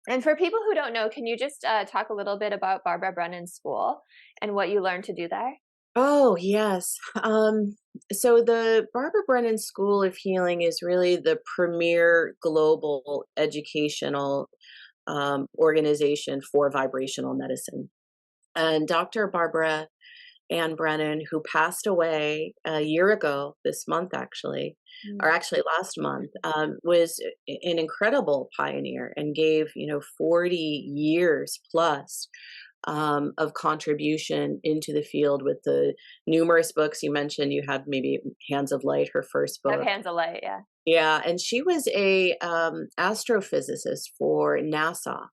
And for people who don't know, can you just talk a little bit about Barbara Brennan's school and what you learned to do there? Oh, yes. So the Barbara Brennan School of Healing is really the premier global educational organization for vibrational medicine. And Dr. Barbara Ann Brennan, who passed away a year ago this month, actually, or Mm. actually last month, was an incredible pioneer and gave 40 years plus of contribution into the field with the numerous books you mentioned. You had maybe Hands of Light, her first I have book. hands of light, yeah. Yeah, and she was a astrophysicist for NASA,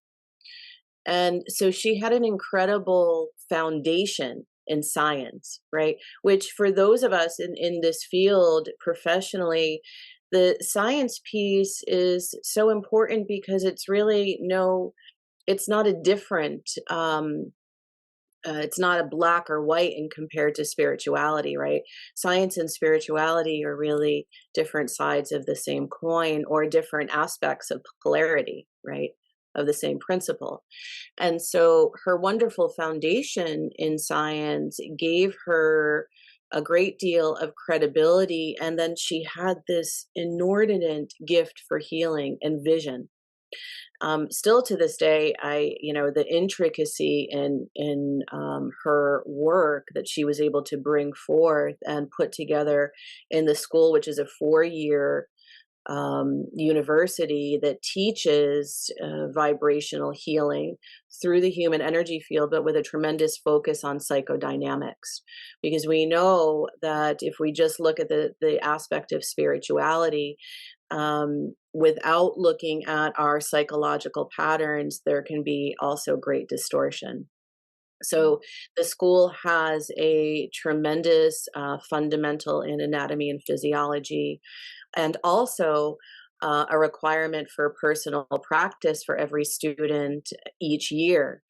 and so she had an incredible foundation in science, right? Which for those of us in this field professionally, the science piece is so important because it's really it's not a different it's not a black or white in compared to spirituality, right? Science and spirituality are really different sides of the same coin or different aspects of polarity, right? Of the same principle. And so her wonderful foundation in science gave her a great deal of credibility. And then she had this inordinate gift for healing and vision. Still to this day, the intricacy in her work that she was able to bring forth and put together in the school, which is a 4 year university that teaches vibrational healing through the human energy field, but with a tremendous focus on psychodynamics. Because we know that if we just look at the aspect of spirituality, without looking at our psychological patterns, there can be also great distortion. Mm. So the school has a tremendous fundamental in anatomy and physiology, and also a requirement for personal practice for every student each year.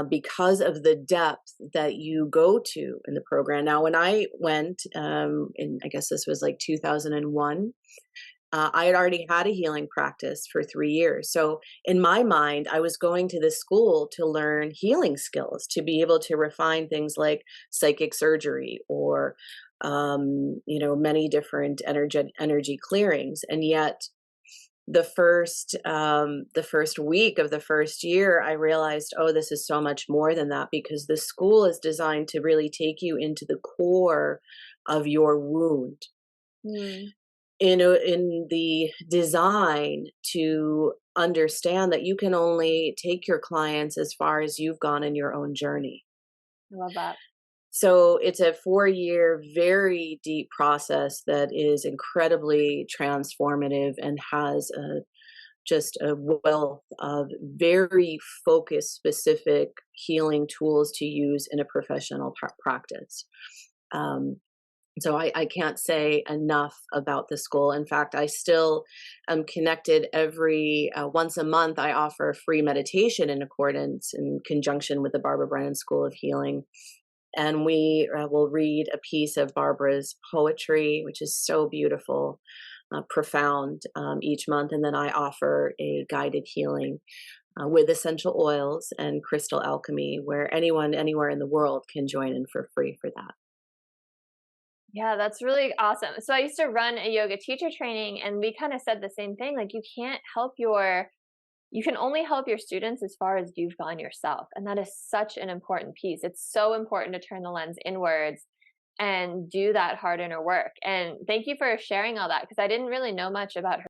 Because of the depth that you go to in the program. Now, when I went, I guess this was like 2001, I had already had a healing practice for 3 years. So, in my mind, I was going to this school to learn healing skills, to be able to refine things like psychic surgery or, many different energy clearings. And yet, the first week of the first year, I realized, oh, this is so much more than that because the school is designed to really take you into the core of your wound Mm. in the design to understand that you can only take your clients as far as you've gone in your own journey. I love that. So it's a 4 year, very deep process that is incredibly transformative and has just a wealth of very focused, specific healing tools to use in a professional practice. Um, so I can't say enough about the school. In fact, I still am connected every once a month. I offer a free meditation in accordance in conjunction with the Barbara Brennan School of Healing. And we will read a piece of Barbara's poetry, which is so beautiful, profound each month. And then I offer a guided healing with essential oils and crystal alchemy, where anyone anywhere in the world can join in for free for that. Yeah, that's really awesome. So I used to run a yoga teacher training and we kind of said the same thing. Like you can only help your students as far as you've gone yourself. And that is such an important piece. It's so important to turn the lens inwards and do that hard inner work. And thank you for sharing all that because I didn't really know much about